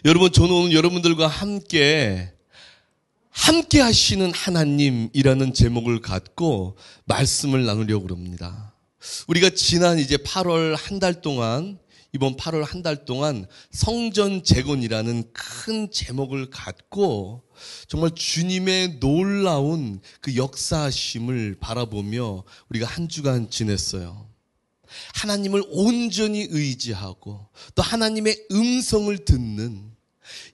여러분, 저는 오늘 여러분들과 함께 하시는 하나님이라는 제목을 갖고 말씀을 나누려고 합니다. 우리가 지난 이제 8월 한 달 동안, 이번 8월 한 달 동안 성전 재건이라는 큰 제목을 갖고 정말 주님의 놀라운 그 역사하심을 바라보며 우리가 한 주간 지냈어요. 하나님을 온전히 의지하고 또 하나님의 음성을 듣는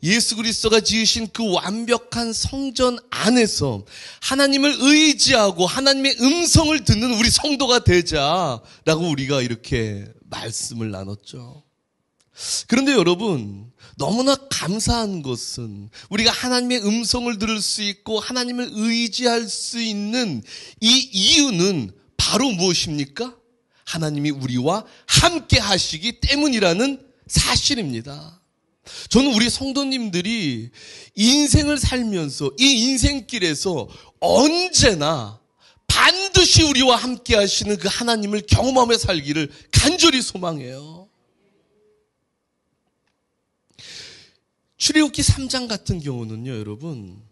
예수 그리스도가 지으신 그 완벽한 성전 안에서 하나님을 의지하고 하나님의 음성을 듣는 우리 성도가 되자라고 우리가 이렇게 말씀을 나눴죠. 그런데 여러분, 너무나 감사한 것은 우리가 하나님의 음성을 들을 수 있고 하나님을 의지할 수 있는 이 이유는 바로 무엇입니까? 하나님이 우리와 함께 하시기 때문이라는 사실입니다. 저는 우리 성도님들이 인생을 살면서 이 인생길에서 언제나 반드시 우리와 함께 하시는 그 하나님을 경험하며 살기를 간절히 소망해요. 출애굽기 3장 같은 경우는요, 여러분,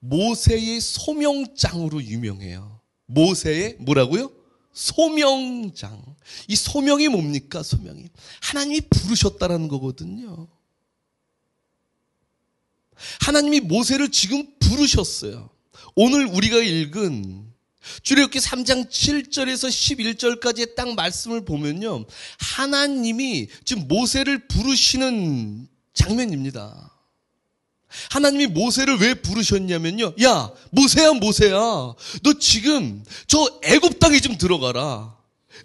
모세의 소명장으로 유명해요. 모세의 뭐라고요? 소명장. 이 소명이 뭡니까? 소명이 하나님이 부르셨다라는 거거든요. 하나님이 모세를 지금 부르셨어요. 오늘 우리가 읽은 출애굽기 3장 7절에서 11절까지의 딱 말씀을 보면요, 하나님이 지금 모세를 부르시는 장면입니다. 하나님이 모세를 왜 부르셨냐면요, 야 모세야, 너 지금 저 애굽 땅에 좀 들어가라.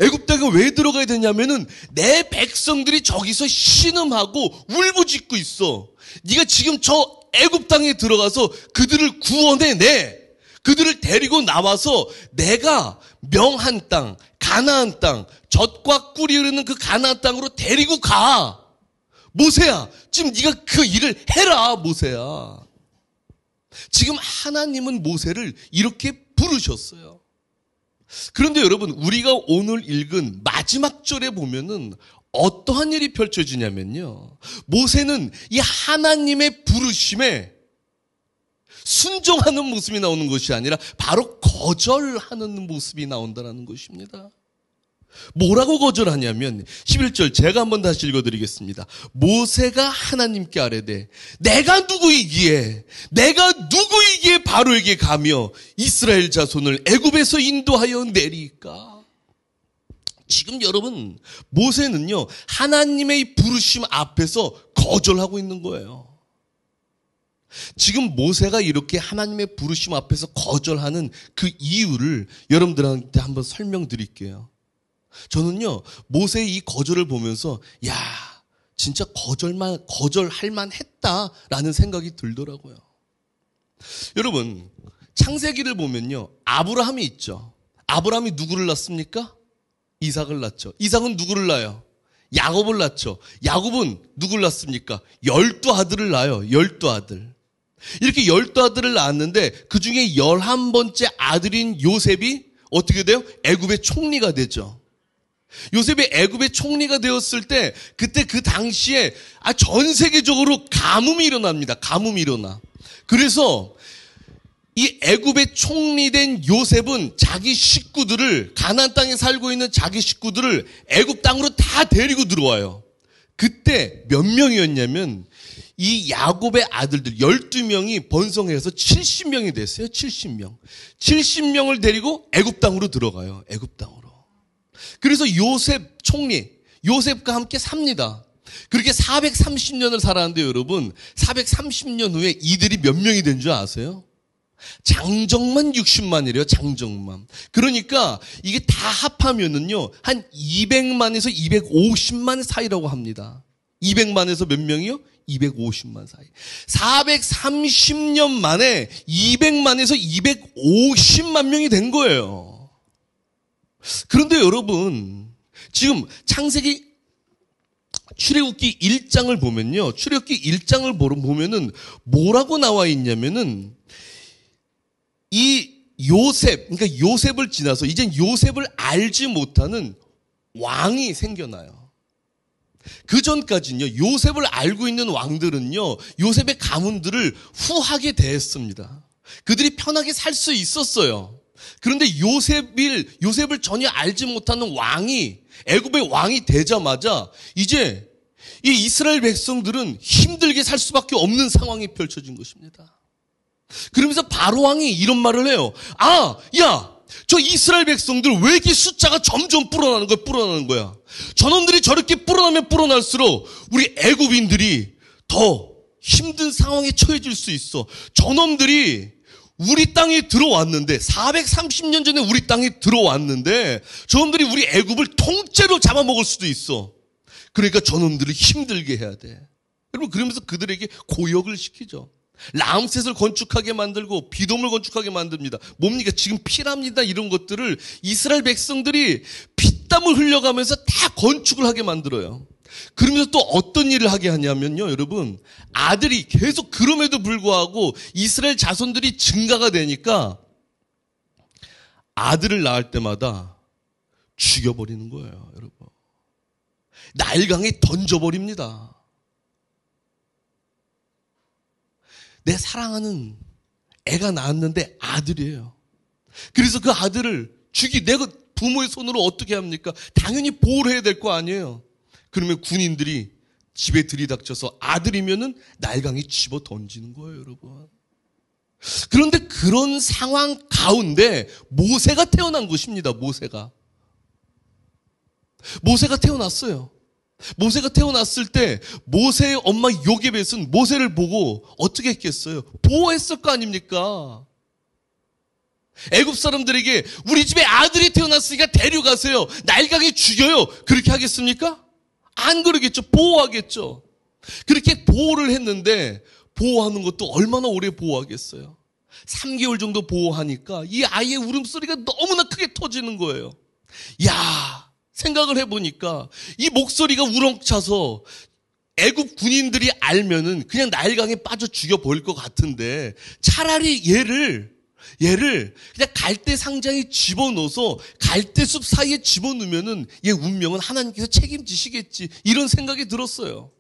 애굽 땅에 왜 들어가야 되냐면은 내 백성들이 저기서 신음하고 울부짖고 있어. 네가 지금 저 애굽 땅에 들어가서 그들을 구원해내. 그들을 데리고 나와서 내가 명한 땅, 가나안 땅, 젖과 꿀이 흐르는 그 가나안 땅으로 데리고 가. 모세야, 지금 네가 그 일을 해라, 모세야. 지금 하나님은 모세를 이렇게 부르셨어요. 그런데 여러분, 우리가 오늘 읽은 마지막 절에 보면은 어떠한 일이 펼쳐지냐면요, 모세는 이 하나님의 부르심에 순종하는 모습이 나오는 것이 아니라 바로 거절하는 모습이 나온다는 것입니다. 뭐라고 거절하냐면 11절 제가 한번 다시 읽어드리겠습니다. 모세가 하나님께 아뢰되 내가 누구이기에 바로에게 가며 이스라엘 자손을 애굽에서 인도하여 내리까. 지금 여러분, 모세는요 하나님의 부르심 앞에서 거절하고 있는 거예요. 지금 모세가 이렇게 하나님의 부르심 앞에서 거절하는 그 이유를 여러분들한테 한번 설명드릴게요. 저는요 모세의 이 거절을 보면서 야 진짜 거절할 만했다라는 생각이 들더라고요. 여러분, 창세기를 보면요 아브라함이 있죠. 아브라함이 누구를 낳습니까? 이삭을 낳죠. 이삭은 누구를 낳아요? 야곱을 낳죠. 야곱은 누구를 낳습니까? 12아들을 낳아요. 12아들. 이렇게 12아들을 낳았는데 그 중에 11번째 아들인 요셉이 어떻게 돼요? 애굽의 총리가 되죠. 요셉이 애굽의 총리가 되었을 때 그때 그 당시에 전 세계적으로 가뭄이 일어납니다. 가뭄이 일어나. 그래서 이 애굽의 총리된 요셉은 자기 식구들을, 가나안 땅에 살고 있는 자기 식구들을 애굽 땅으로 다 데리고 들어와요. 그때 몇 명이었냐면 이 야곱의 아들들 12명이 번성해서 70명이 됐어요. 70명. 70명을 데리고 애굽 땅으로 들어가요. 애굽 땅으로. 그래서 요셉 총리, 요셉과 함께 삽니다. 그렇게 430년을 살았는데 여러분, 430년 후에 이들이 몇 명이 된 줄 아세요? 장정만 60만이래요. 장정만. 그러니까 이게 다 합하면은요 한 200만에서 250만 사이라고 합니다. 200만에서 몇 명이요? 250만 사이. 430년 만에 200만에서 250만 명이 된 거예요. 그런데 여러분, 지금 창세기 출애굽기 1장을 보면요, 출애굽기 1장을 보면은 뭐라고 나와 있냐면은 이 요셉, 그러니까 요셉을 지나서 이젠 요셉을 알지 못하는 왕이 생겨나요. 그 전까지는요, 요셉을 알고 있는 왕들은요, 요셉의 가문들을 후하게 대했습니다. 그들이 편하게 살 수 있었어요. 그런데 요셉을 전혀 알지 못하는 왕이, 애굽의 왕이 되자마자 이제 이 이스라엘 백성들은 힘들게 살 수밖에 없는 상황이 펼쳐진 것입니다. 그러면서 바로 왕이 이런 말을 해요. 저 이스라엘 백성들 왜 이렇게 숫자가 점점 불어나는 거야. 저놈들이 저렇게 불어나면 불어날수록 우리 애굽인들이 더 힘든 상황에 처해질 수 있어. 저놈들이 우리 땅에 들어왔는데 430년 전에 우리 땅에 들어왔는데 저놈들이 우리 애굽을 통째로 잡아먹을 수도 있어. 그러니까 저놈들을 힘들게 해야 돼. 여러분, 그러면서 그들에게 고역을 시키죠. 라암셋을 건축하게 만들고 비돔을 건축하게 만듭니다. 뭡니까? 지금 피랍니다. 이런 것들을 이스라엘 백성들이 피땀을 흘려가면서 다 건축을 하게 만들어요. 그러면서 또 어떤 일을 하게 하냐면요, 여러분, 아들이 계속 그럼에도 불구하고 이스라엘 자손들이 증가가 되니까 아들을 낳을 때마다 죽여버리는 거예요, 여러분. 나일강에 던져버립니다. 내 사랑하는 애가 낳았는데 아들이에요. 그래서 그 아들을 내가 부모의 손으로 어떻게 합니까? 당연히 보호를 해야 될 거 아니에요. 그러면 군인들이 집에 들이닥쳐서 아들이면은 나일강에 집어 던지는 거예요, 여러분. 그런데 그런 상황 가운데 모세가 태어난 것입니다, 모세가 태어났어요. 모세가 태어났을 때 모세의 엄마 요게벳은 모세를 보고 어떻게 했겠어요? 보호했을 거 아닙니까? 애굽 사람들에게 우리 집에 아들이 태어났으니까 데려가세요. 나일강에 죽여요. 그렇게 하겠습니까? 안 그러겠죠. 보호하겠죠. 그렇게 보호를 했는데 보호하는 것도 얼마나 오래 보호하겠어요. 3개월 정도 보호하니까 이 아이의 울음소리가 너무나 크게 터지는 거예요. 생각을 해보니까 이 목소리가 우렁차서 애굽 군인들이 알면은 그냥 나일강에 빠져 죽여버릴 것 같은데 차라리 얘를 그냥 갈대 상자에 집어넣어서 갈대숲 사이에 집어넣으면은 얘 운명은 하나님께서 책임지시겠지, 이런 생각이 들었어요.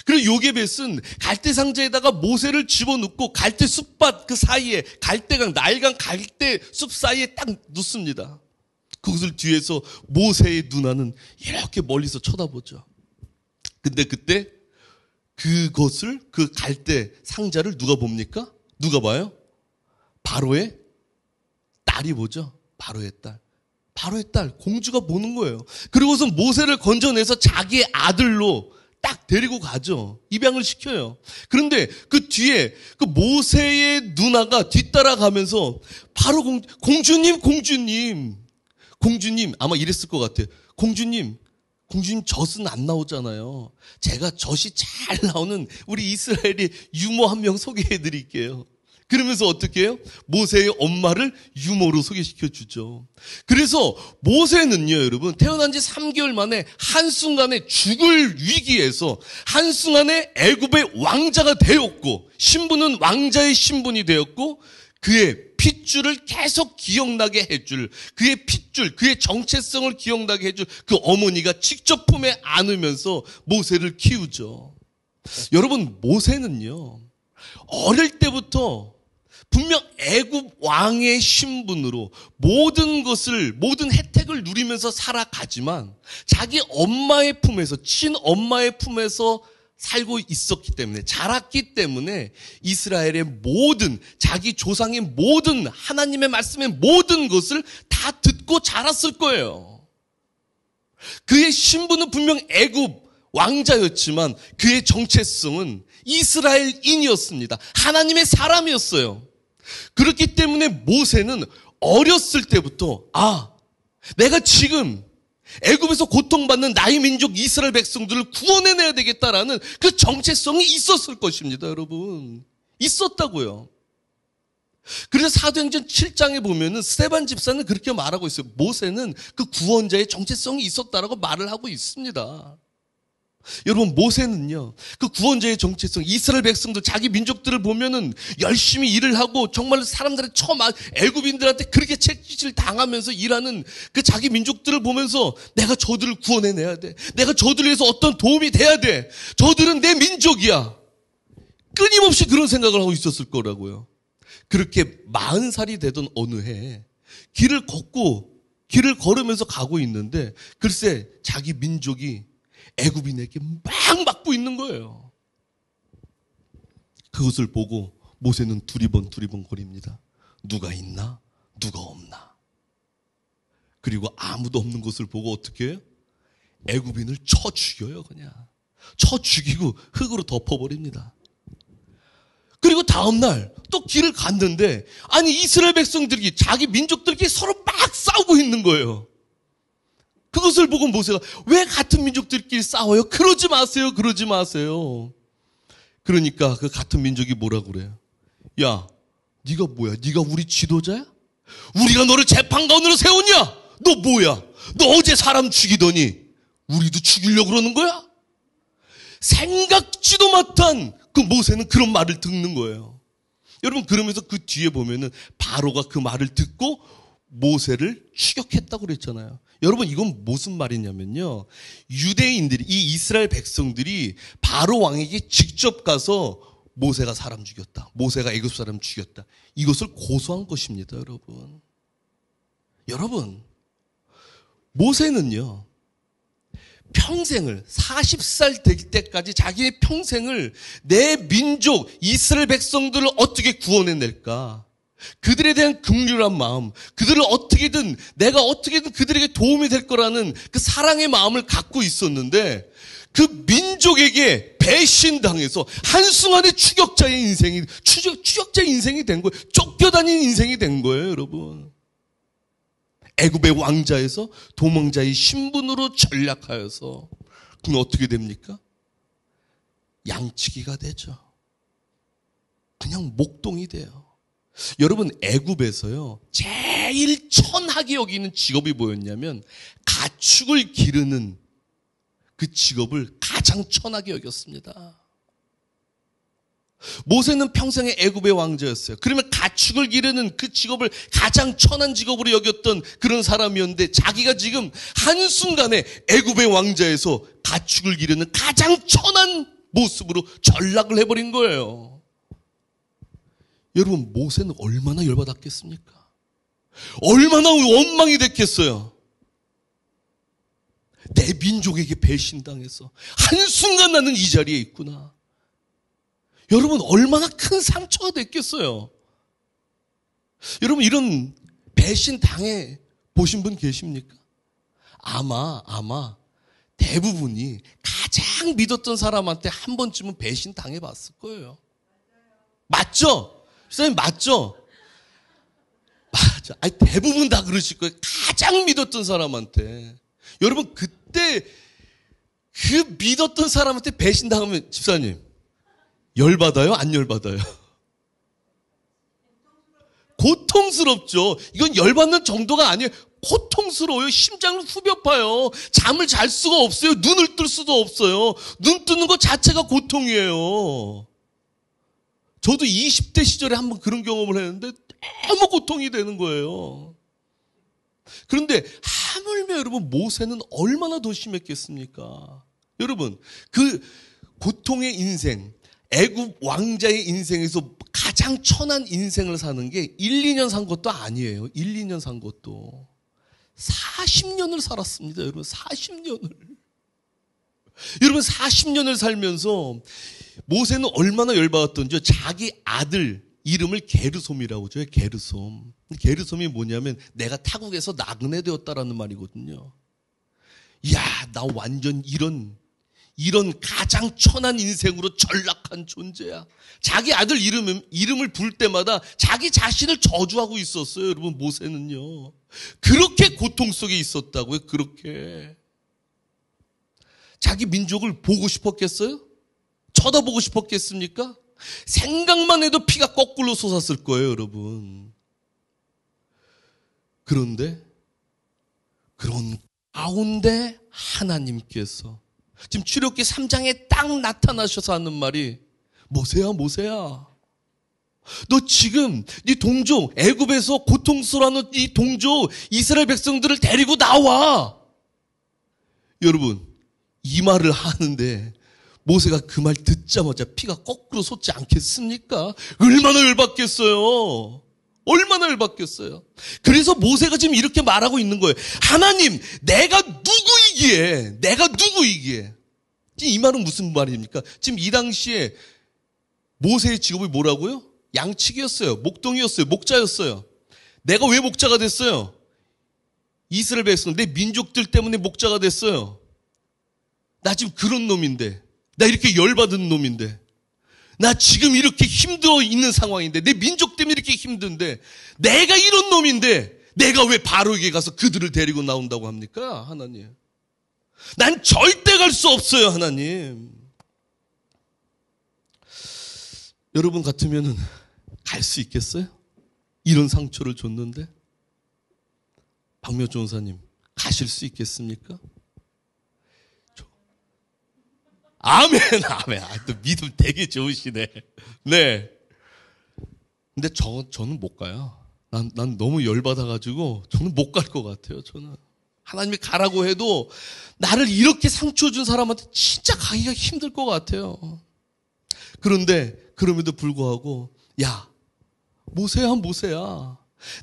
그리고 요게벳은 갈대 상자에다가 모세를 집어넣고 갈대숲밭 그 사이에 나일강 갈대숲 사이에 딱 넣습니다. 그것을 뒤에서 모세의 누나는 이렇게 멀리서 쳐다보죠. 근데 그때 그 갈대 상자를 누가 봅니까? 누가 봐요? 바로의 딸이 보죠. 바로의 딸, 공주가 보는 거예요. 그리고서 모세를 건져내서 자기의 아들로 딱 데리고 가죠. 입양을 시켜요. 그런데 그 뒤에 그 모세의 누나가 뒤따라가면서 바로 공주님 아마 이랬을 것 같아요. 공주님 젖은 안 나오잖아요. 제가 젖이 잘 나오는 우리 이스라엘의 유모 한 명 소개해 드릴게요. 그러면서 어떻게 해요? 모세의 엄마를 유모로 소개시켜 주죠. 그래서 모세는요, 여러분, 태어난 지 3개월 만에 한순간에 죽을 위기에서 한순간에 애굽의 왕자가 되었고, 신분은 왕자의 신분이 되었고, 그의 핏줄을 계속 기억나게 해줄, 그의 핏줄, 그의 정체성을 기억나게 해줄 그 어머니가 직접 품에 안으면서 모세를 키우죠. 여러분, 모세는요, 어릴 때부터 분명 애굽 왕의 신분으로 모든 혜택을 누리면서 살아가지만 자기 엄마의 품에서, 친엄마의 품에서 살고 있었기 때문에, 자랐기 때문에 이스라엘의 자기 조상의 모든, 하나님의 말씀의 모든 것을 다 듣고 자랐을 거예요. 그의 신분은 분명 애굽 왕자였지만 그의 정체성은 이스라엘인이었습니다. 하나님의 사람이었어요. 그렇기 때문에 모세는 어렸을 때부터 내가 지금 애굽에서 고통받는 나의 민족 이스라엘 백성들을 구원해내야 되겠다라는 그 정체성이 있었을 것입니다, 여러분. 있었다고요. 그래서 사도행전 7장에 보면은 스데반 집사는 그렇게 말하고 있어요. 모세는 그 구원자의 정체성이 있었다라고 말을 하고 있습니다. 여러분, 모세는요, 그 구원자의 정체성, 이스라엘 백성들, 자기 민족들을 보면은 열심히 일을 하고 정말 사람들의 애굽인들한테 그렇게 채찍질 당하면서 일하는 그 자기 민족들을 보면서 내가 저들을 구원해내야 돼. 내가 저들을 위해서 어떤 도움이 돼야 돼. 저들은 내 민족이야. 끊임없이 그런 생각을 하고 있었을 거라고요. 그렇게 40살이 되던 어느 해에 길을 걸으면서 가고 있는데 글쎄 자기 민족이 애굽인에게 막 맞고 있는 거예요. 그것을 보고 모세는 두리번 거립니다. 누가 있나? 누가 없나? 그리고 아무도 없는 것을 보고 어떻게 해요? 애굽인을 쳐 죽여요. 그냥 쳐 죽이고 흙으로 덮어버립니다. 그리고 다음날 또 길을 갔는데 아니 이스라엘 백성들이 자기 민족들끼리 서로 막 싸우고 있는 거예요. 그것을 보고 모세가 왜 같은 민족들끼리 싸워요? 그러지 마세요. 그러지 마세요. 그러니까 그 같은 민족이 뭐라고 그래요? 야, 네가 뭐야? 네가 우리 지도자야? 우리가 너를 재판관으로 세웠냐? 너 뭐야? 너 어제 사람 죽이더니 우리도 죽이려고 그러는 거야? 생각지도 못한 그 모세는 그런 말을 듣는 거예요. 여러분 그러면서 그 뒤에 보면은 바로가 그 말을 듣고 모세를 추격했다고 그랬잖아요. 여러분 이건 무슨 말이냐면요. 유대인들이 이 이스라엘 백성들이 바로 왕에게 직접 가서 모세가 사람 죽였다. 모세가 애굽 사람 죽였다. 이것을 고소한 것입니다, 여러분. 여러분 모세는요. 평생을 40살 될 때까지 자기의 평생을 내 민족 이스라엘 백성들을 어떻게 구원해낼까? 그들에 대한 긍휼한 마음, 그들을 내가 어떻게든 그들에게 도움이 될 거라는 그 사랑의 마음을 갖고 있었는데 그 민족에게 배신당해서 한순간에 추격자의 인생이 된 거예요. 쫓겨다니는 인생이 된 거예요, 여러분. 애굽의 왕자에서 도망자의 신분으로 전락하여서 그럼 어떻게 됩니까? 양치기가 되죠. 그냥 목동이 돼요. 여러분 애굽에서요 제일 천하게 여기는 직업이 뭐였냐면 가축을 기르는 그 직업을 가장 천하게 여겼습니다. 모세는 평생에 애굽의 왕자였어요. 그러면 가축을 기르는 그 직업을 가장 천한 직업으로 여겼던 그런 사람이었는데 자기가 지금 한순간에 애굽의 왕자에서 가축을 기르는 가장 천한 모습으로 전락을 해버린 거예요. 여러분 모세는 얼마나 열받았겠습니까? 얼마나 원망이 됐겠어요? 내 민족에게 배신당해서 한순간 나는 이 자리에 있구나. 여러분 얼마나 큰 상처가 됐겠어요? 여러분 이런 배신 당해 보신 분 계십니까? 아마 대부분이 가장 믿었던 사람한테 한 번쯤은 배신 당해봤을 거예요. 맞죠? 선생님 맞죠? 맞아. 아니 대부분 다 그러실 거예요. 가장 믿었던 사람한테. 여러분 그때 그 믿었던 사람한테 배신 당하면 집사님 열받아요? 안 열받아요? 고통스럽죠. 이건 열받는 정도가 아니에요. 고통스러워요. 심장을 후벼파요. 잠을 잘 수가 없어요. 눈을 뜰 수도 없어요. 눈 뜨는 것 자체가 고통이에요. 저도 20대 시절에 한번 그런 경험을 했는데 너무 고통이 되는 거예요. 그런데 하물며 여러분 모세는 얼마나 더 심했겠습니까? 여러분 그 고통의 인생 애굽 왕자의 인생에서 가장 천한 인생을 사는 게 1, 2년 산 것도 아니에요. 1, 2년 산 것도 40년을 살았습니다. 여러분 40년을. 여러분 40년을 살면서 모세는 얼마나 열받았던지요. 자기 아들 이름을 게르솜이라고 해요. 게르솜. 게르솜이 뭐냐면 내가 타국에서 나그네 되었다라는 말이거든요. 이야 나 완전 이런 가장 천한 인생으로 전락한 존재야. 자기 아들 이름을 부를 때마다 자기 자신을 저주하고 있었어요. 여러분 모세는요. 그렇게 고통 속에 있었다고요. 그렇게. 자기 민족을 보고 싶었겠어요? 쳐다보고 싶었겠습니까? 생각만 해도 피가 거꾸로 솟았을 거예요, 여러분. 그런데 그런 가운데 하나님께서 지금 출애굽기 3장에 딱 나타나셔서 하는 말이 모세야 모세야, 너 지금 네 동족 애굽에서 고통스러워하는 이 동족 이스라엘 백성들을 데리고 나와. 여러분, 이 말을 하는데 모세가 그 말 듣자마자 피가 거꾸로 솟지 않겠습니까? 얼마나 열받겠어요. 얼마나 열받겠어요. 그래서 모세가 지금 이렇게 말하고 있는 거예요. 하나님, 내가 누구이기에? 지금 이 말은 무슨 말입니까? 지금 이 당시에 모세의 직업이 뭐라고요? 양치기였어요. 목동이었어요. 목자였어요. 내가 왜 목자가 됐어요? 이스라엘 백성, 내 민족들 때문에 목자가 됐어요. 나 지금 그런 놈인데, 나 이렇게 열받은 놈인데, 나 지금 이렇게 힘들어 있는 상황인데, 내 민족 때문에 이렇게 힘든데, 내가 이런 놈인데 내가 왜 바로에게 가서 그들을 데리고 나온다고 합니까? 하나님, 난 절대 갈 수 없어요. 하나님, 여러분 같으면은 갈 수 있겠어요? 이런 상처를 줬는데. 박묘 전사님, 가실 수 있겠습니까? 아멘, 아멘. 또 믿음 되게 좋으시네. 네. 근데 저는 못 가요. 난 너무 열받아가지고 저는 못 갈 것 같아요. 저는 하나님이 가라고 해도 나를 이렇게 상처 준 사람한테 진짜 가기가 힘들 것 같아요. 그런데 그럼에도 불구하고, 야, 모세야,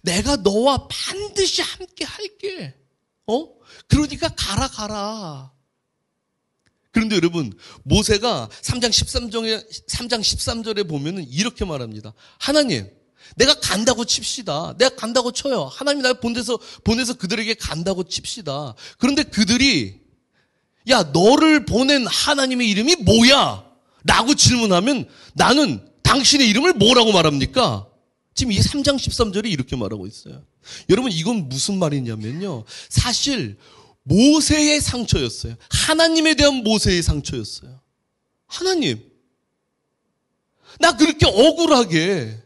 내가 너와 반드시 함께 할게. 그러니까 가라. 그런데 여러분, 모세가 3장 13절에 보면은 이렇게 말합니다. 하나님, 내가 간다고 칩시다. 내가 간다고 쳐요. 하나님이 날 보내서 그들에게 간다고 칩시다. 그런데 그들이, 야, 너를 보낸 하나님의 이름이 뭐야? 라고 질문하면 나는 당신의 이름을 뭐라고 말합니까? 지금 이 3장 13절이 이렇게 말하고 있어요. 여러분, 이건 무슨 말이냐면요, 사실 모세의 상처였어요. 하나님에 대한 모세의 상처였어요. 하나님, 나 그렇게 억울하게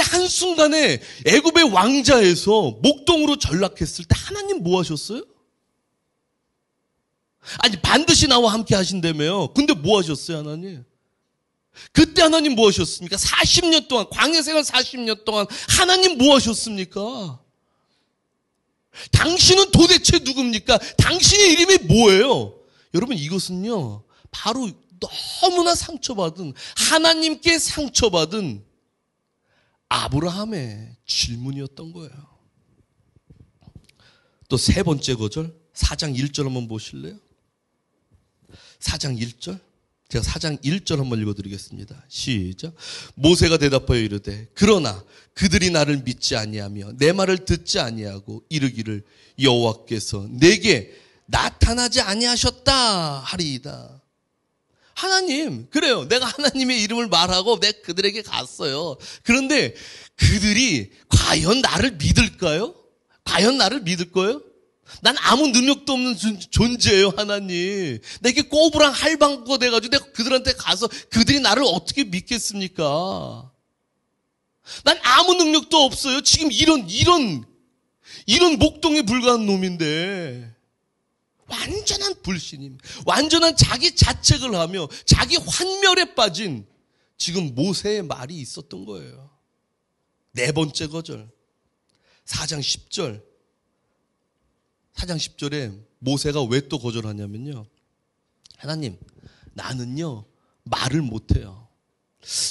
한순간에 애굽의 왕자에서 목동으로 전락했을 때 하나님 뭐 하셨어요? 아니, 반드시 나와 함께 하신다며요. 근데 뭐 하셨어요, 하나님? 그때 하나님 뭐 하셨습니까? 40년 동안, 광야 생활 40년 동안 하나님 뭐 하셨습니까? 당신은 도대체 누굽니까? 당신의 이름이 뭐예요? 여러분, 이것은요, 바로 너무나 상처받은, 하나님께 상처받은 아브라함의 질문이었던 거예요. 또 세 번째 구절, 4장 1절 한번 보실래요? 4장 1절? 제가 4장 1절 한번 읽어드리겠습니다. 시작. 모세가 대답하여 이르되, 그러나 그들이 나를 믿지 아니하며 내 말을 듣지 아니하고 이르기를 여호와께서 내게 나타나지 아니하셨다 하리이다. 하나님, 그래요. 내가 하나님의 이름을 말하고 내가 그들에게 갔어요. 그런데 그들이 과연 나를 믿을까요? 과연 나를 믿을 거예요? 난 아무 능력도 없는 존재예요, 하나님. 내게 꼬부랑 할방구가 돼가지고 내가 그들한테 가서 그들이 나를 어떻게 믿겠습니까? 난 아무 능력도 없어요. 지금 이런 목동에 불과한 놈인데. 완전한 불신임, 완전한 자기 자책을 하며 자기 환멸에 빠진 지금 모세의 말이 있었던 거예요. 네 번째 거절, 4장 10절. 4장 10절에 모세가 왜 또 거절하냐면요, 하나님, 나는요 말을 못해요.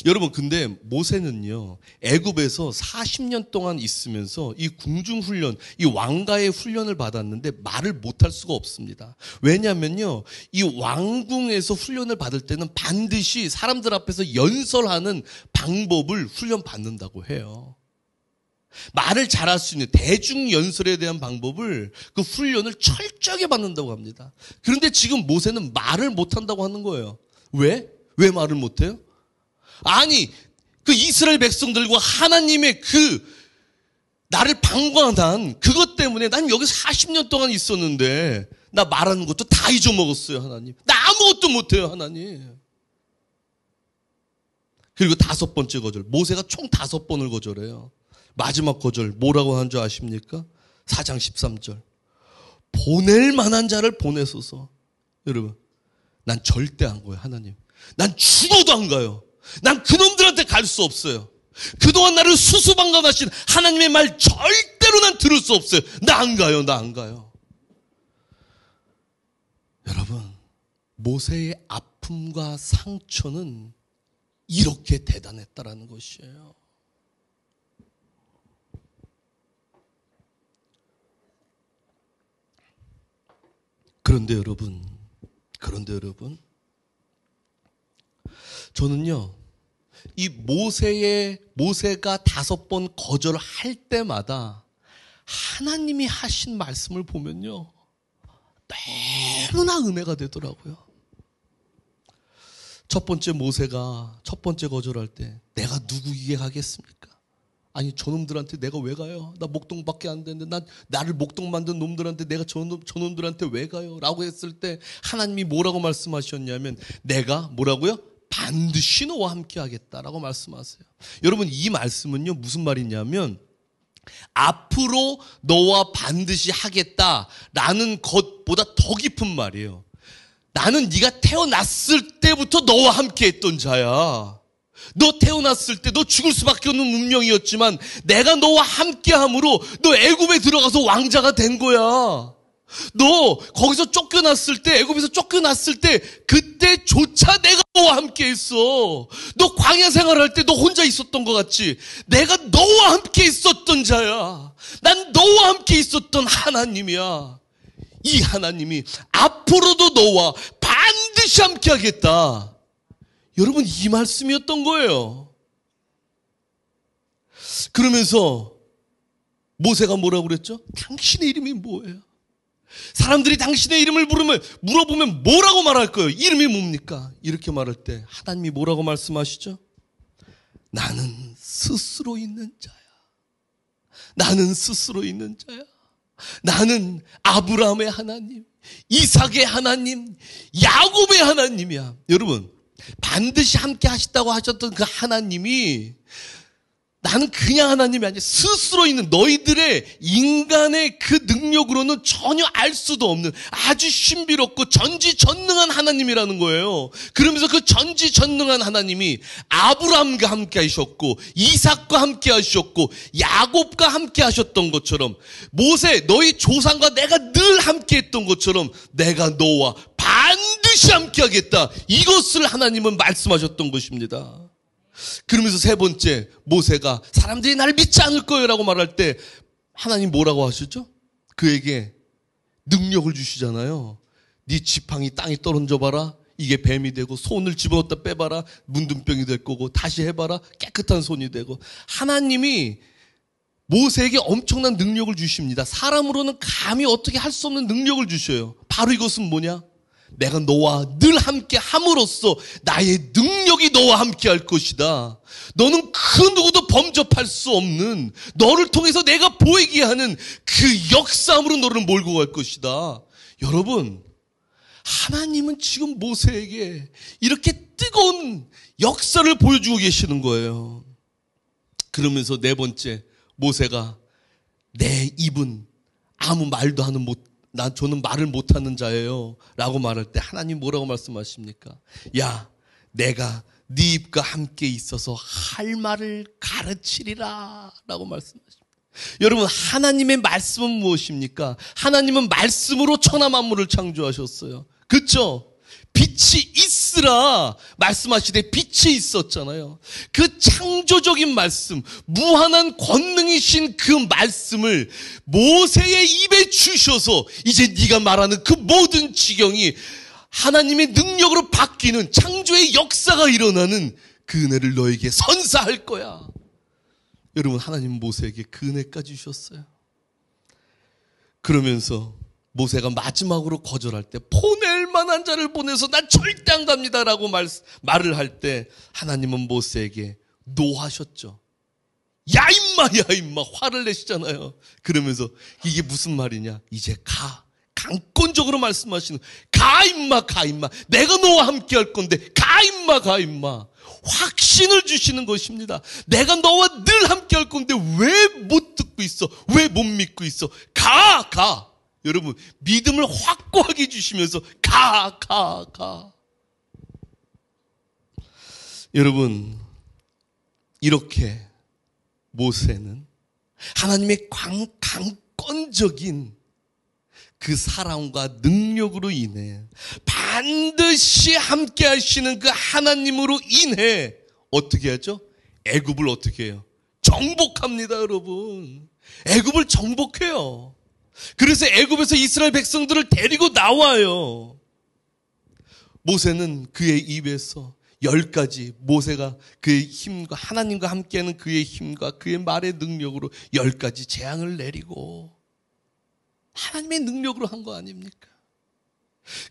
여러분, 근데 모세는요 애굽에서 40년 동안 있으면서 이 궁중훈련, 이 왕가의 훈련을 받았는데 말을 못할 수가 없습니다. 왜냐면요, 이 왕궁에서 훈련을 받을 때는 반드시 사람들 앞에서 연설하는 방법을 훈련받는다고 해요. 말을 잘할 수 있는 대중 연설에 대한 방법을, 그 훈련을 철저하게 받는다고 합니다. 그런데 지금 모세는 말을 못한다고 하는 거예요. 왜? 왜 말을 못해요? 아니, 그 이스라엘 백성들과 하나님의 나를 방관한 그것 때문에 난 여기 40년 동안 있었는데 나 말하는 것도 다 잊어먹었어요, 하나님. 나 아무것도 못해요, 하나님. 그리고 다섯 번째 거절, 모세가 총 5번을 거절해요. 마지막 거절 뭐라고 하는 줄 아십니까? 4장 13절. 보낼 만한 자를 보내소서. 여러분, 난 절대 안 가요, 하나님. 난 죽어도 안 가요. 난 그놈들한테 갈 수 없어요. 그동안 나를 수수방관하신 하나님의 말 절대로 난 들을 수 없어요. 나 안 가요, 나 안 가요. 여러분, 모세의 아픔과 상처는 이렇게 대단했다라는 것이에요. 그런데 여러분, 저는요, 이 모세가 5번 거절할 때마다 하나님이 하신 말씀을 보면요, 너무나 은혜가 되더라고요. 첫 번째 모세가 첫 번째 거절할 때 내가 누구에게 가겠습니까? 아니 저놈들한테 내가 왜 가요? 나 목동밖에 안 되는데 나를 목동 만든 놈들한테 내가 저놈들한테 왜 가요? 라고 했을 때 하나님이 뭐라고 말씀하셨냐면 내가 뭐라고요? 반드시 너와 함께 하겠다라고 말씀하세요. 여러분 이 말씀은요 무슨 말이냐면 앞으로 너와 반드시 하겠다라는 것보다 더 깊은 말이에요. 나는 네가 태어났을 때부터 너와 함께 했던 자야. 너 태어났을 때 너 죽을 수밖에 없는 운명이었지만 내가 너와 함께함으로 너 애굽에 들어가서 왕자가 된 거야. 너 거기서 쫓겨났을 때 애굽에서 쫓겨났을 때 그때조차 내가 너와 함께 했어. 너 광야 생활할 때 너 혼자 있었던 것 같지? 내가 너와 함께 있었던 자야. 난 너와 함께 있었던 하나님이야. 이 하나님이 앞으로도 너와 반드시 함께 하겠다. 여러분 이 말씀이었던 거예요. 그러면서 모세가 뭐라고 그랬죠? 당신의 이름이 뭐예요? 사람들이 당신의 이름을 물어보면 뭐라고 말할 거예요? 이름이 뭡니까? 이렇게 말할 때 하나님이 뭐라고 말씀하시죠? 나는 스스로 있는 자야. 나는 스스로 있는 자야. 나는 아브라함의 하나님, 이삭의 하나님, 야곱의 하나님이야. 여러분 반드시 함께 하시다고 하셨던 그 하나님이 나는 그냥 하나님이 아니라 스스로 있는 너희들의 인간의 그 능력으로는 전혀 알 수도 없는 아주 신비롭고 전지전능한 하나님이라는 거예요. 그러면서 그 전지전능한 하나님이 아브라함과 함께 하셨고 이삭과 함께 하셨고 야곱과 함께 하셨던 것처럼 모세 너희 조상과 내가 늘 함께 했던 것처럼 내가 너와 반드시 함께 하겠다. 이것을 하나님은 말씀하셨던 것입니다. 그러면서 세 번째 모세가 사람들이 나를 믿지 않을 거예요 라고 말할 때 하나님 뭐라고 하셨죠? 그에게 능력을 주시잖아요. 네 지팡이 땅에 떨어져 봐라. 이게 뱀이 되고 손을 집어넣었다 빼봐라. 문둥병이 될 거고 다시 해봐라. 깨끗한 손이 되고 하나님이 모세에게 엄청난 능력을 주십니다. 사람으로는 감히 어떻게 할 수 없는 능력을 주셔요. 바로 이것은 뭐냐? 내가 너와 늘 함께 함으로써 나의 능력이 너와 함께 할 것이다. 너는 그 누구도 범접할 수 없는 너를 통해서 내가 보이게 하는 그 역사함으로 너를 몰고 갈 것이다. 여러분 하나님은 지금 모세에게 이렇게 뜨거운 역사를 보여주고 계시는 거예요. 그러면서 네 번째 모세가 내 입은 아무 말도 하는 저는 말을 못하는 자예요 라고 말할 때 하나님 뭐라고 말씀하십니까? 야 내가 네 입과 함께 있어서 할 말을 가르치리라 라고 말씀하십니다. 여러분 하나님의 말씀은 무엇입니까? 하나님은 말씀으로 천하 만물을 창조하셨어요. 그렇죠? 빛이 있으라 말씀하시되 빛이 있었잖아요. 그 창조적인 말씀, 무한한 권능이신 그 말씀을 모세의 입에 주셔서 이제 네가 말하는 그 모든 지경이 하나님의 능력으로 바뀌는 창조의 역사가 일어나는 그 은혜를 너에게 선사할 거야. 여러분 하나님 모세에게 그 은혜까지 주셨어요. 그러면서 모세가 마지막으로 거절할 때 보낼 만한 자를 보내서 난 절대 안 갑니다라고 말을 할 때 하나님은 모세에게 노하셨죠. 야 임마 화를 내시잖아요. 그러면서 이게 무슨 말이냐? 이제 가. 강권적으로 말씀하시는 가 임마 내가 너와 함께 할 건데 가 임마 확신을 주시는 것입니다. 내가 너와 늘 함께 할 건데 왜 못 듣고 있어? 왜 못 믿고 있어? 가 여러분 믿음을 확고하게 주시면서 가 여러분, 이렇게 모세는 하나님의 강권적인 그 사랑과 능력으로 인해 반드시 함께 하시는 그 하나님으로 인해 어떻게 하죠? 애굽을 어떻게 해요? 정복합니다, 여러분. 애굽을 정복해요. 그래서 애굽에서 이스라엘 백성들을 데리고 나와요. 모세는 그의 입에서 10가지, 모세가 그의 힘과 하나님과 함께하는 그의 힘과 그의 말의 능력으로 10가지 재앙을 내리고 하나님의 능력으로 한 거 아닙니까?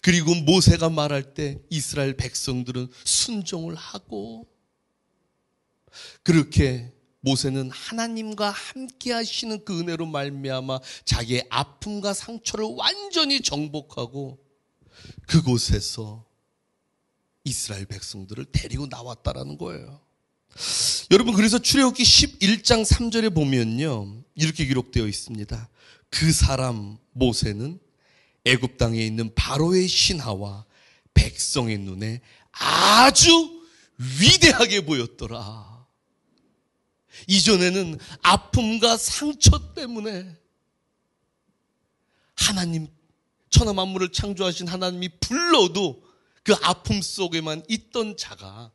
그리고 모세가 말할 때 이스라엘 백성들은 순종을 하고, 그렇게 모세는 하나님과 함께 하시는 그 은혜로 말미암아 자기의 아픔과 상처를 완전히 정복하고 그곳에서 이스라엘 백성들을 데리고 나왔다라는 거예요. 여러분, 그래서 출애굽기 11장 3절에 보면요, 이렇게 기록되어 있습니다. 그 사람 모세는 애굽 땅에 있는 바로의 신하와 백성의 눈에 아주 위대하게 보였더라. 이전에는 아픔과 상처 때문에 하나님, 천하 만물을 창조하신 하나님이 불러도 그 아픔 속에만 있던 자가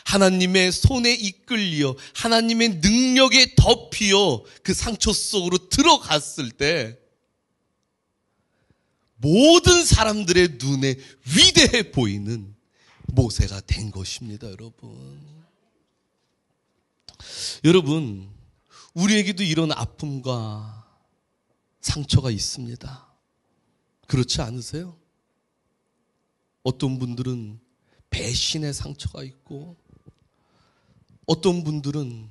하나님의 손에 이끌려 하나님의 능력에 덮여 그 상처 속으로 들어갔을 때 모든 사람들의 눈에 위대해 보이는 모세가 된 것입니다, 여러분. 여러분, 우리에게도 이런 아픔과 상처가 있습니다. 그렇지 않으세요? 어떤 분들은 배신의 상처가 있고, 어떤 분들은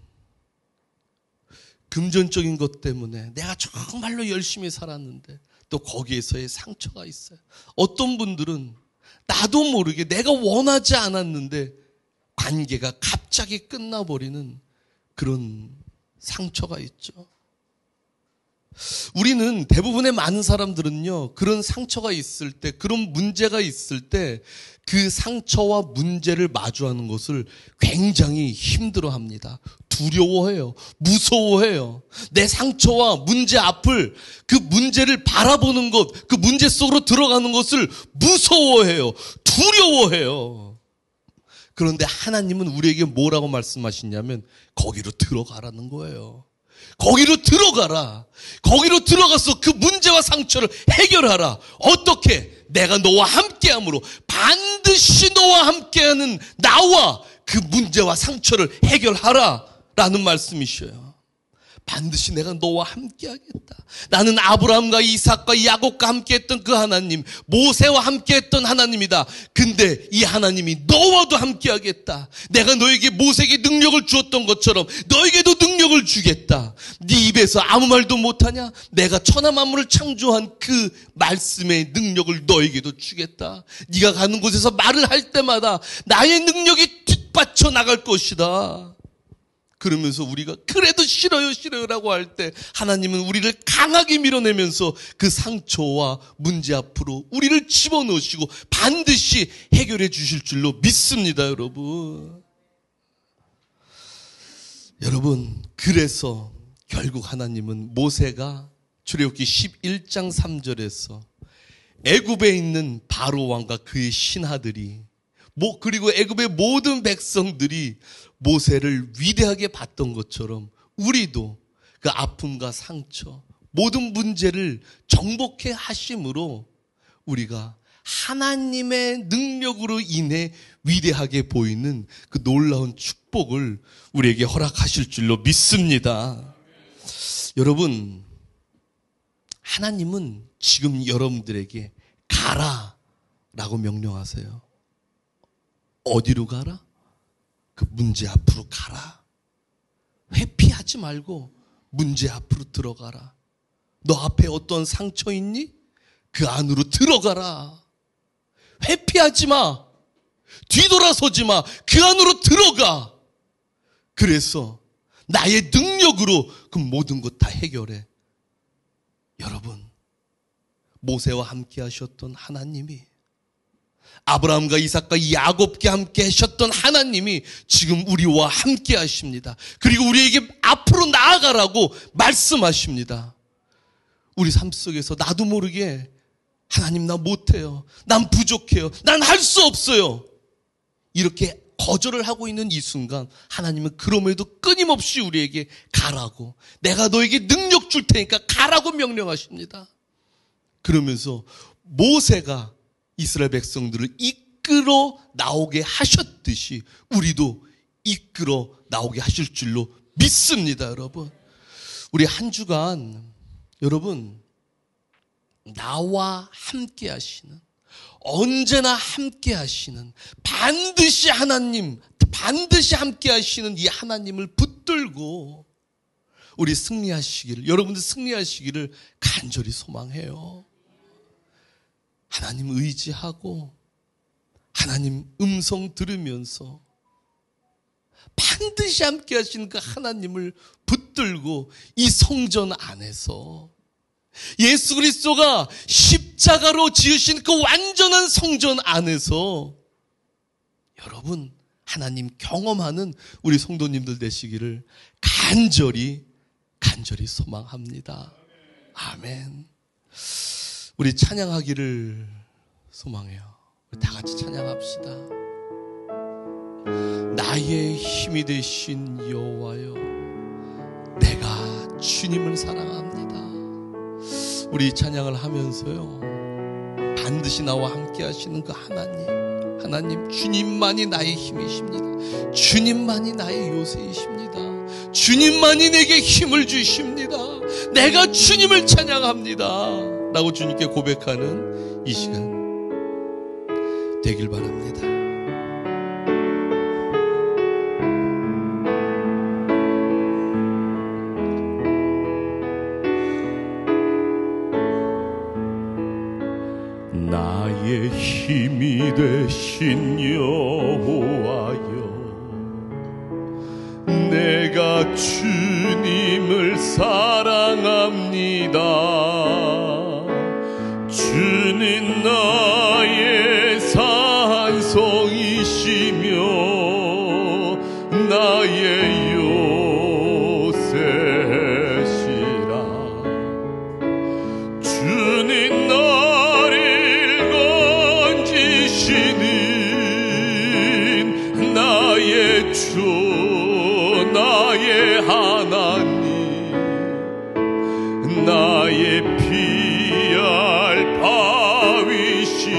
금전적인 것 때문에 내가 정말로 열심히 살았는데 또 거기에서의 상처가 있어요. 어떤 분들은 나도 모르게 내가 원하지 않았는데 관계가 갑자기 끝나버리는 그런 상처가 있죠. 우리는, 대부분의 많은 사람들은요, 그런 상처가 있을 때, 그런 문제가 있을 때 그 상처와 문제를 마주하는 것을 굉장히 힘들어합니다. 두려워해요. 무서워해요. 내 상처와 문제 앞을, 그 문제를 바라보는 것, 그 문제 속으로 들어가는 것을 무서워해요. 두려워해요. 그런데 하나님은 우리에게 뭐라고 말씀하시냐면 거기로 들어가라는 거예요. 거기로 들어가라. 거기로 들어가서 그 문제와 상처를 해결하라. 어떻게? 내가 너와 함께함으로, 반드시 너와 함께하는 나와 그 문제와 상처를 해결하라 라는 말씀이셔요. 반드시 내가 너와 함께하겠다. 나는 아브라함과 이삭과 야곱과 함께했던 그 하나님, 모세와 함께했던 하나님이다. 근데 이 하나님이 너와도 함께하겠다. 내가 너에게 모세에게 능력을 주었던 것처럼 너에게도 능력을 주겠다. 네 입에서 아무 말도 못하냐? 내가 천하 만물을 창조한 그 말씀의 능력을 너에게도 주겠다. 네가 가는 곳에서 말을 할 때마다 나의 능력이 뒷받쳐 나갈 것이다. 그러면서 우리가 그래도 싫어요 싫어요라고 할 때 하나님은 우리를 강하게 밀어내면서 그 상처와 문제 앞으로 우리를 집어넣으시고 반드시 해결해 주실 줄로 믿습니다, 여러분. 여러분, 그래서 결국 하나님은 모세가 출애굽기 11장 3절에서 애굽에 있는 바로 왕과 그의 신하들이, 그리고 애굽의 모든 백성들이 모세를 위대하게 봤던 것처럼 우리도 그 아픔과 상처, 모든 문제를 정복해 하심으로 우리가 하나님의 능력으로 인해 위대하게 보이는 그 놀라운 축복을 우리에게 허락하실 줄로 믿습니다. 여러분, 하나님은 지금 여러분들에게 가라라고 명령하세요. 어디로 가라? 그 문제 앞으로 가라. 회피하지 말고 문제 앞으로 들어가라. 너 앞에 어떤 상처 있니? 그 안으로 들어가라. 회피하지 마. 뒤돌아서지 마. 그 안으로 들어가. 그래서 나의 능력으로 그 모든 것 다 해결해. 여러분, 모세와 함께 하셨던 하나님이 아브라함과 이삭과 야곱과 함께 하셨던 하나님이 지금 우리와 함께 하십니다. 그리고 우리에게 앞으로 나아가라고 말씀하십니다. 우리 삶 속에서 나도 모르게 하나님 나 못해요. 난 부족해요. 난 할 수 없어요. 이렇게 거절을 하고 있는 이 순간 하나님은 그럼에도 끊임없이 우리에게 가라고, 내가 너에게 능력 줄 테니까 가라고 명령하십니다. 그러면서 모세가 이스라엘 백성들을 이끌어 나오게 하셨듯이 우리도 이끌어 나오게 하실 줄로 믿습니다. 여러분, 우리 한 주간 여러분 나와 함께 하시는, 언제나 함께 하시는, 반드시 함께 하시는 이 하나님을 붙들고 우리 승리하시기를, 여러분들 승리하시기를 간절히 소망해요. 하나님 의지하고 하나님 음성 들으면서 반드시 함께 하시는 그 하나님을 붙들고 이 성전 안에서 예수 그리스도가 십자가로 지으신 그 완전한 성전 안에서 여러분 하나님 경험하는 우리 성도님들 되시기를 간절히 소망합니다. 아멘. 우리 찬양하기를 소망해요. 우리 다 같이 찬양합시다. 나의 힘이 되신 여호와여, 내가 주님을 사랑합니다. 우리 찬양을 하면서요, 반드시 나와 함께 하시는 그 하나님 주님만이 나의 힘이십니다. 주님만이 나의 요새이십니다. 주님만이 내게 힘을 주십니다. 내가 주님을 찬양합니다 라고 주님께 고백하는 이 시간 되길 바랍니다. 나의 힘이 되신 여호와여, 내가 주님을 사랑합니다. 주는 나의 산성이시며 나의 요새시라. 주는 나를 건지시는 나의 주, 나의 하나님, 나의 피할 바위시요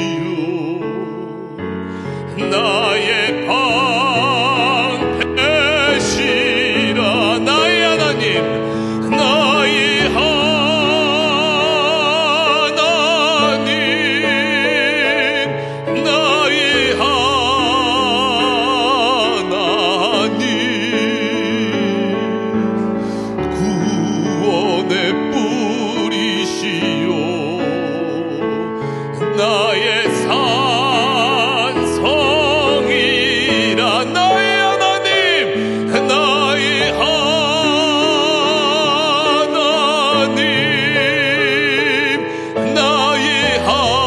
나의 방패시라. 나의 하나님, 나의 하나님, 나의 하나님, 구원의 뿌리시요 나의 산성이라. 나의 하나님, 나의 하나님, 나의 하나님,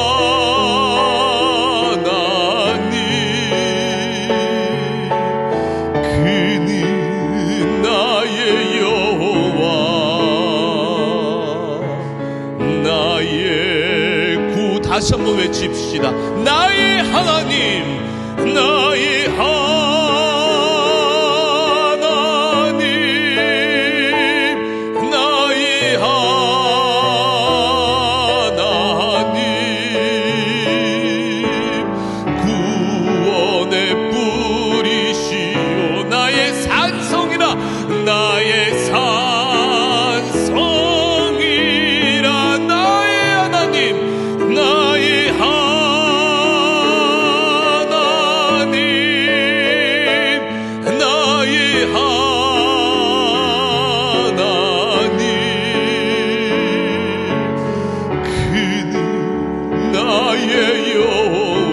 그는 나의 여호와, 나의 구. 다시 한번 외칩시다. 나의 하나님, 나의 하나님, 나의 하나님, 구원의 뿌리시요 나의 산성이라. 나의 산성이라. 나의 하나님, 나의 하나님, 나의 하나님, 그는 나의 여호와,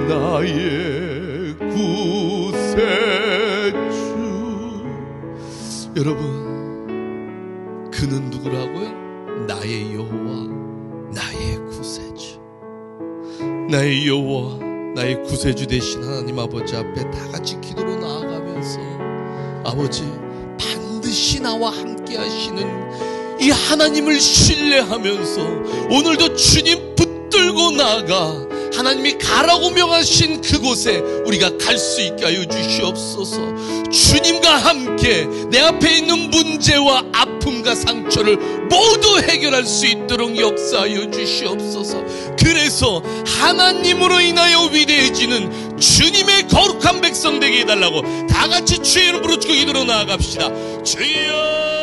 나의 구세주. 여러분, 그는 누구라고요? 나의 여호와, 나의 구세주. 나의 여호와, 나의 구세주 되신 하나님 아버지 앞에 다 같이 기도로 나아가면서 아버지, 반드시 나와 함께 하시는 이 하나님을 신뢰하면서 오늘도 주님 붙들고 나아가 하나님이 가라고 명하신 그곳에 우리가 갈 수 있게 하여 주시옵소서. 주님과 함께 내 앞에 있는 문제와 아픔과 상처를 모두 해결할 수 있도록 역사하여 주시옵소서. 그래서 하나님으로 인하여 위대해지는 주님의 거룩한 백성 되게 해달라고 다 같이 주의 이름으로 기도로 나아갑시다. 주여.